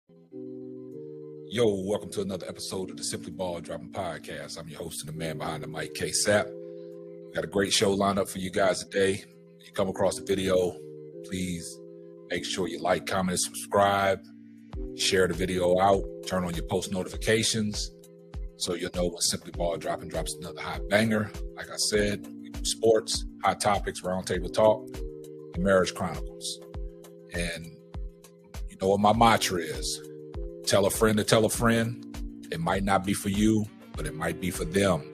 Yo, welcome to another episode of the Simply Ball Dropping Podcast. I'm your host and the man behind the mic, K-Sap. We got a great show lined up for you guys today. If you come across the video, please make sure you like, comment, and subscribe. Share the video out. Turn on your post notifications so you'll know when Simply Ball Dropping drops another hot banger. Like I said, we do sports, hot topics, roundtable talk, and marriage chronicles. And you know what my mantra is. Tell a friend to tell a friend. It might not be for you, but it might be for them.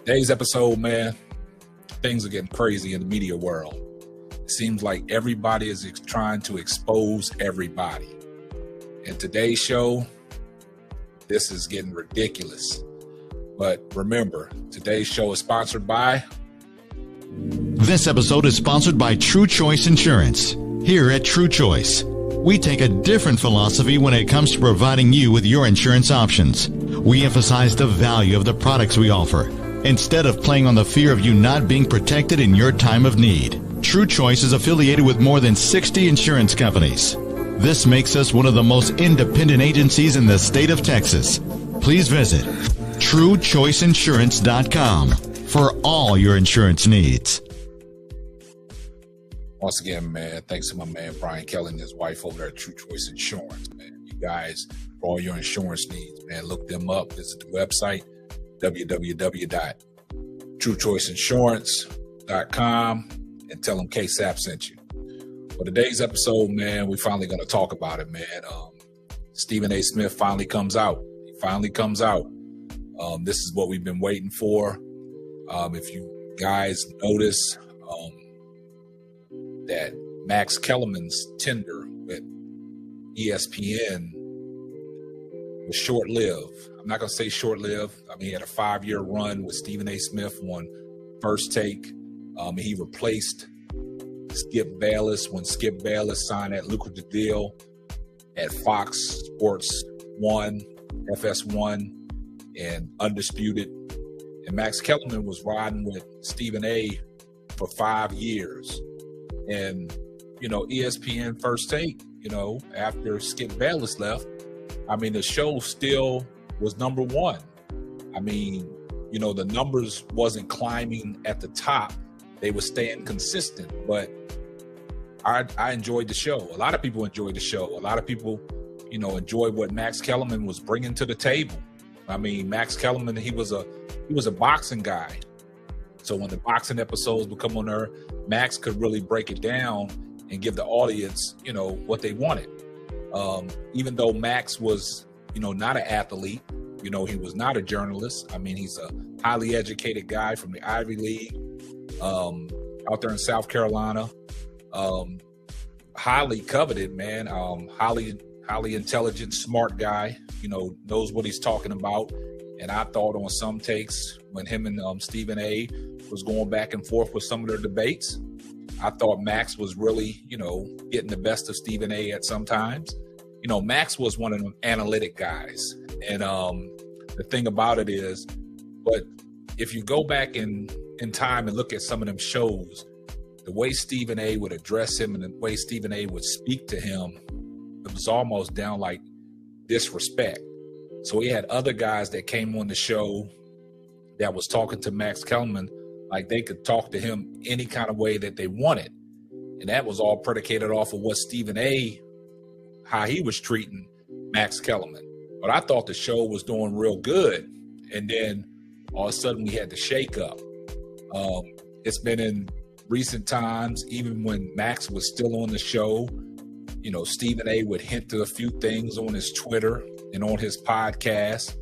Today's episode, man, things are getting crazy in the media world. It seems like everybody is trying to expose everybody. In today's show, this is getting ridiculous. But remember, today's show is sponsored by... This episode is sponsored by True Choice Insurance. Here at True Choice, we take a different philosophy when it comes to providing you with your insurance options. We emphasize the value of the products we offer, instead of playing on the fear of you not being protected in your time of need. True Choice is affiliated with more than 60 insurance companies. This makes us one of the most independent agencies in the state of Texas. Please visit TrueChoiceInsurance.com for all your insurance needs. Once again, man, thanks to my man Brian Kelly and his wife over there at True Choice Insurance, man. You guys, for all your insurance needs, man, look them up. Visit the website, www.truechoiceinsurance.com, and tell them K-Sap sent you. For today's episode, man, we're finally going to talk about it, man. Stephen A. Smith finally comes out. He finally comes out. This is what we've been waiting for. If you guys notice, that Max Kellerman's tender with ESPN was short-lived. I'm not going to say short-lived. I mean, he had a 5-year run with Stephen A. Smith on First Take. He replaced Skip Bayless when Skip Bayless signed that lucrative deal at Fox Sports 1, FS1, and Undisputed. And Max Kellerman was riding with Stephen A. for 5 years. And, you know, ESPN First Take, you know, after Skip Bayless left, I mean, the show still was number one. I mean, you know, the numbers wasn't climbing at the top. They were staying consistent. But I enjoyed the show. A lot of people enjoyed the show. A lot of people, you know, enjoyed what Max Kellerman was bringing to the table. I mean, Max Kellerman, he was a boxing guy. So when the boxing episodes would come on there, Max could really break it down and give the audience, you know, what they wanted. Even though Max was, you know, not an athlete, you know, he was not a journalist. I mean, he's a highly educated guy from the Ivy League out there in South Carolina. Highly coveted, man. Highly intelligent, smart guy, you know, knows what he's talking about. And I thought on some takes when him and Stephen A. was going back and forth with some of their debates, I thought Max was really, you know, getting the best of Stephen A. at some times. You know, Max was one of them analytic guys. And the thing about it is, but if you go back in time and look at some of them shows, the way Stephen A. would address him and the way Stephen A. would speak to him, it was almost down like disrespect. So he had other guys that came on the show that was talking to Max Kellerman like they could talk to him any kind of way that they wanted. And that was all predicated off of what Stephen A., how he was treating Max Kellerman. But I thought the show was doing real good. And then all of a sudden we had the shakeup. It's been in recent times, even when Max was still on the show, you know, Stephen A. would hint to a few things on his Twitter and on his podcast.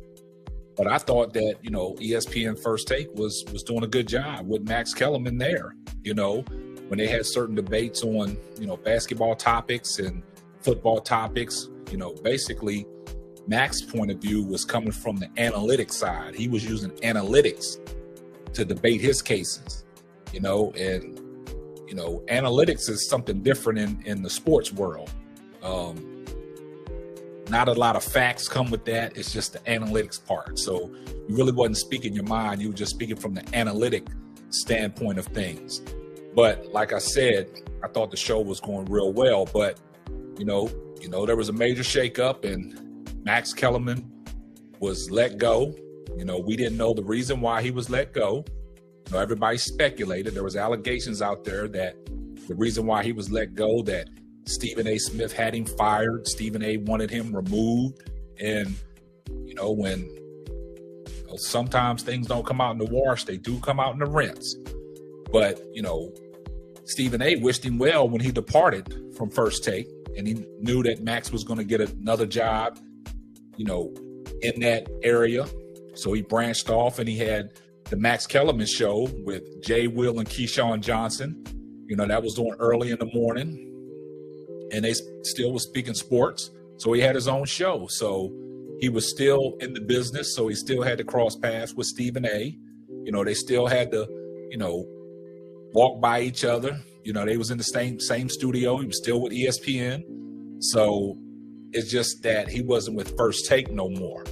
But I thought that, you know, ESPN First Take was doing a good job with Max Kellerman there, you know, when they had certain debates on, you know, basketball topics and football topics. You know, basically Max's point of view was coming from the analytics side. He was using analytics to debate his cases, you know, and, you know, analytics is something different in the sports world. Not a lot of facts come with that. It's just the analytics part. So you really wasn't speaking your mind. You were just speaking from the analytic standpoint of things. But like I said, I thought the show was going real well. But, you know, there was a major shakeup, and Max Kellerman was let go. We didn't know the reason why he was let go. Everybody speculated. There was allegations out there that the reason why he was let go, that Stephen A. Smith had him fired. Stephen A. wanted him removed. And, when sometimes things don't come out in the wash, they do come out in the rinse. But, Stephen A. wished him well when he departed from First Take, and he knew that Max was going to get another job, in that area. So he branched off, and he had the Max Kellerman show with Jay Will and Keyshawn Johnson. That was on early in the morning, and they still was speaking sports. So he had his own show. So he was still in the business. So he still had to cross paths with Stephen A. They still had to, walk by each other. They was in the same studio. He was still with ESPN. So it's just that he wasn't with First Take no more.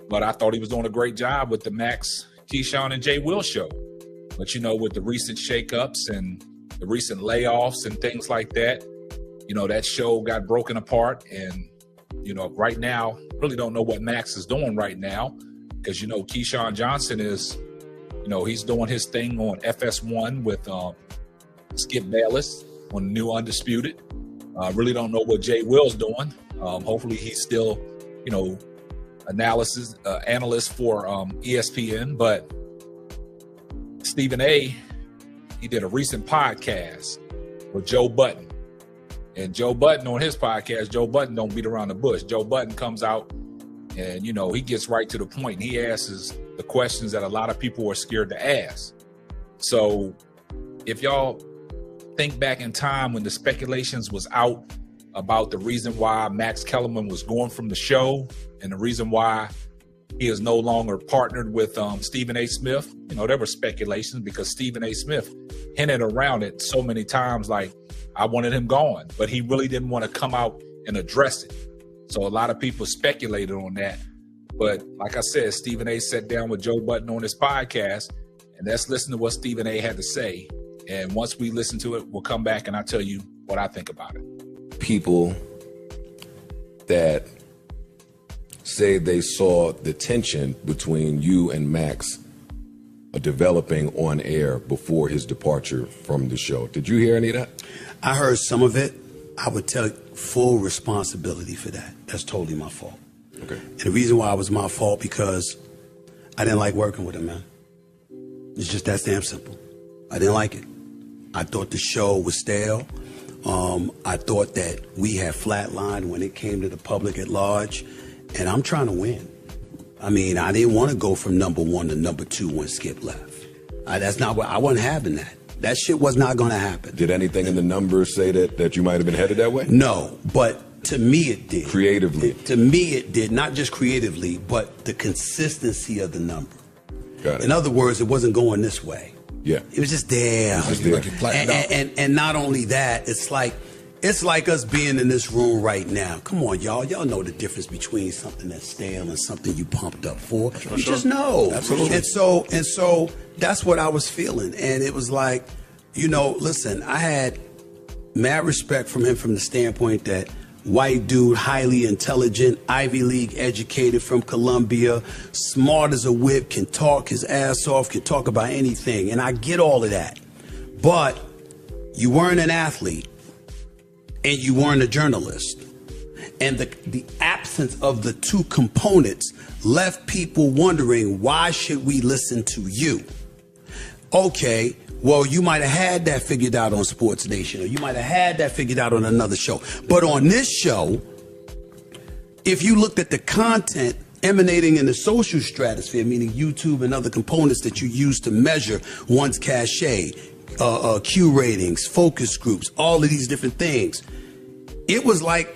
But I thought he was doing a great job with the Max, Keyshawn, and Jay Will show. But, with the recent shakeups and the recent layoffs and things like that, that show got broken apart. And, right now, really don't know what Max is doing right now because, Keyshawn Johnson is, he's doing his thing on FS1 with Skip Bayless on New Undisputed. Really don't know what Jay Will's doing. Hopefully he's still, analyst for ESPN. But Stephen A., he did a recent podcast with Joe Budden. And Joe Budden on his podcast, Joe Budden don't beat around the bush. Joe Budden comes out and, he gets right to the point. He asks the questions that a lot of people are scared to ask. So if y'all think back in time when the speculations was out about the reason why Max Kellerman was going from the show and the reason why he is no longer partnered with Stephen A. Smith, there were speculations because Stephen A. Smith hinted around it so many times, like, I wanted him gone, but he really didn't want to come out and address it. So a lot of people speculated on that. But like I said, Stephen A. sat down with Joe Budden on his podcast, and let's listen to what Stephen A. had to say. And once we listen to it, we'll come back and I'll tell you what I think about it. People that say they saw the tension between you and Max developing on air before his departure from the show. Did you hear any of that? I heard some of it. I would take full responsibility for that. That's totally my fault. Okay. And the reason why it was my fault, because I didn't like working with him, man. It's just that damn simple. I didn't like it. I thought the show was stale. I thought that we had flatlined when it came to the public at large. And I'm trying to win. I mean, I didn't want to go from number 1 to number 2 when Skip left. That's not what I wasn't having that. That shit was not going to happen. Did anything in the numbers say that you might have been headed that way? No, but to me it did. Creatively? To me it did, not just creatively, but the consistency of the number. Got it. In other words, it wasn't going this way. Yeah. It was just there. It was just there. And not only that, it's like us being in this room right now. Come on, y'all. Y'all know the difference between something that's stale and something you pumped up for. Sure. Just know. Absolutely. And so that's what I was feeling. And it was like, listen, I had mad respect from him from the standpoint that white dude, highly intelligent, Ivy League educated from Columbia, smart as a whip, can talk his ass off, can talk about anything. And I get all of that. But you weren't an athlete. And you weren't a journalist. And the absence of the two components left people wondering, why should we listen to you? Okay, well, you might have had that figured out on Sports Nation, or you might have had that figured out on another show. But on this show, if you looked at the content emanating in the social stratosphere, meaning YouTube and other components that you use to measure one's cachet, Q ratings, focus groups, all of these different things. It was like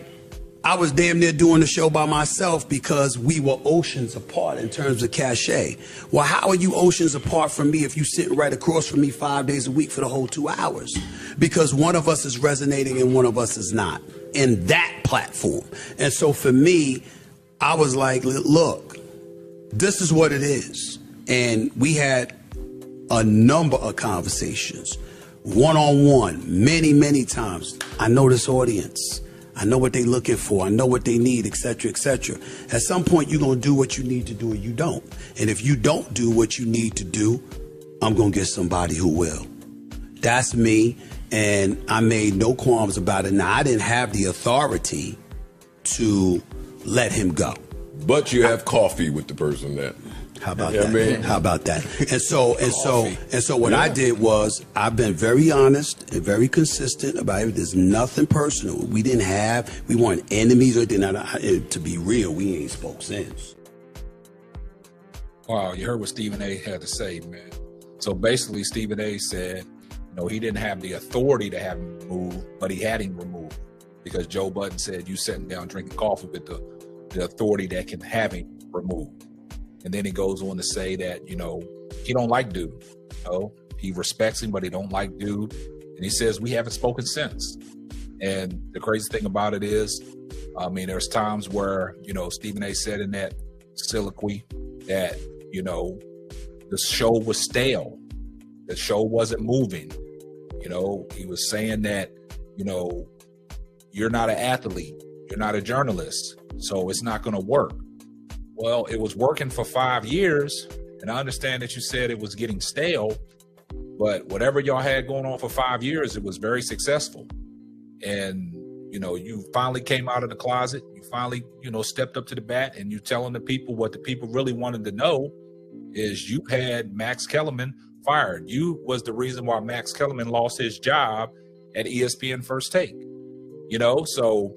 I was damn near doing the show by myself because we were oceans apart in terms of cachet. Well, how are you oceans apart from me if you sitting right across from me 5 days a week for the whole 2 hours? Because one of us is resonating and one of us is not in that platform. And so for me, I was like, look, this is what it is. And we had a number of conversations, one-on-one, many, many times. I know this audience. I know what they're looking for. I know what they need, et cetera, et cetera. At some point, you're going to do what you need to do or you don't. And if you don't do what you need to do, I'm going to get somebody who will. That's me. And I made no qualms about it. Now, I didn't have the authority to let him go. But you have coffee with the person that. How about that? Man. How about that? And so what I did was I've been very honest and very consistent about it. There's nothing personal. We weren't enemies or anything. To be real, we ain't spoke since. Wow, you heard what Stephen A. had to say, man. So basically, Stephen A. said, he didn't have the authority to have him removed, but he had him removed because Joe Budden said you sitting down drinking coffee with the authority that can have him removed. And then he goes on to say that, he don't like dude. He respects him, but he don't like dude. And he says, we haven't spoken since. And the crazy thing about it is, there's times where, Stephen A. said in that soliloquy that, the show was stale. The show wasn't moving. He was saying that, you're not an athlete. You're not a journalist. So it's not going to work. Well, it was working for 5 years, and I understand that you said it was getting stale, but whatever y'all had going on for 5 years, it was very successful. And, you finally came out of the closet. You finally, stepped up to the bat, and you telling the people what the people really wanted to know is you had Max Kellerman fired. You was the reason why Max Kellerman lost his job at ESPN First Take. So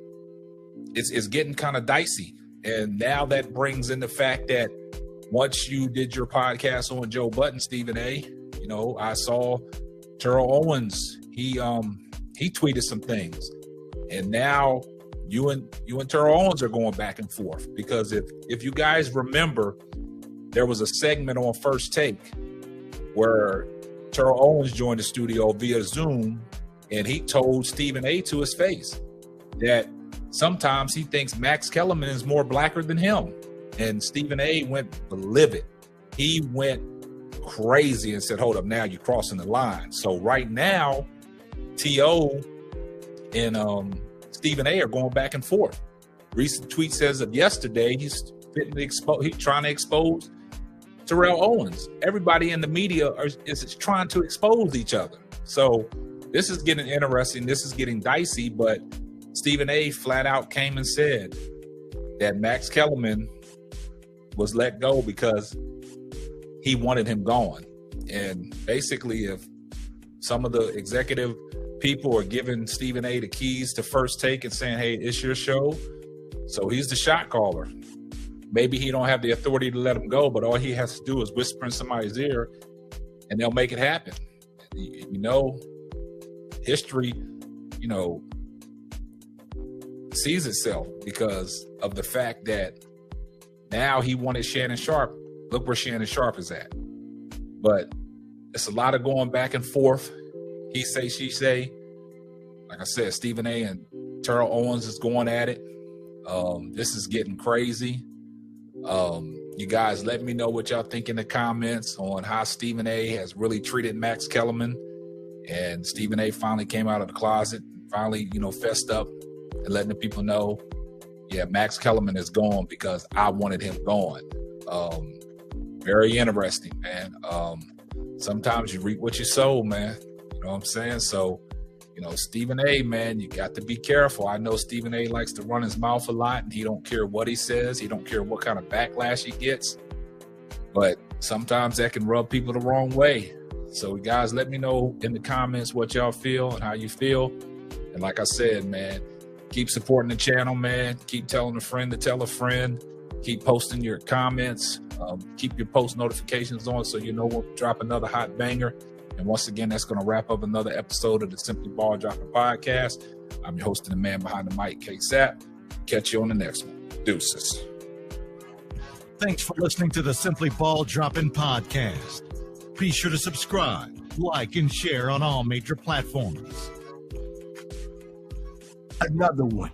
it's getting kind of dicey. And now that brings in the fact that once you did your podcast on Joe Budden, Stephen A., I saw Terrell Owens. He tweeted some things, and now you and Terrell Owens are going back and forth because if you guys remember, there was a segment on First Take where Terrell Owens joined the studio via Zoom, and he told Stephen A. to his face that sometimes he thinks Max Kellerman is more blacker than him. And Stephen A. went livid. He went crazy and said, hold up, now you're crossing the line. So right now, T.O. and Stephen A. are going back and forth. Recent tweet says of yesterday, he's trying to expose Terrell Owens. Everybody in the media is trying to expose each other. So this is getting interesting. This is getting dicey, but Stephen A. flat out came and said that Max Kellerman was let go because he wanted him gone. And basically, if some of the executive people are giving Stephen A. the keys to First Take and saying, hey, it's your show, so he's the shot caller. Maybe he don't have the authority to let him go, but all he has to do is whisper in somebody's ear and they'll make it happen. History, sees itself because of the fact that now he wanted Shannon Sharp. Look where Shannon Sharp is at. But it's a lot of going back and forth. He say, she say. Like I said, Stephen A. and Terrell Owens is going at it. This is getting crazy. You guys let me know what y'all think in the comments on how Stephen A. has really treated Max Kellerman. And Stephen A. finally came out of the closet, finally, fessed up and letting the people know, yeah, Max Kellerman is gone because I wanted him gone. Very interesting, man. Sometimes you reap what you sow, man. You know what I'm saying? So, Stephen A., man, you got to be careful. I know Stephen A. likes to run his mouth a lot, and he don't care what he says. He don't care what kind of backlash he gets. But sometimes that can rub people the wrong way. So, guys, let me know in the comments what y'all feel and how you feel. And like I said, man, keep supporting the channel, man. Keep telling a friend to tell a friend. Keep posting your comments. Keep your post notifications on so you know when we drop another hot banger. And once again, that's going to wrap up another episode of the Simply Ball Dropping Podcast. I'm your host and the man behind the mic, K-Sap. Catch you on the next one. Deuces. Thanks for listening to the Simply Ball Dropping Podcast. Be sure to subscribe, like, and share on all major platforms. Another one.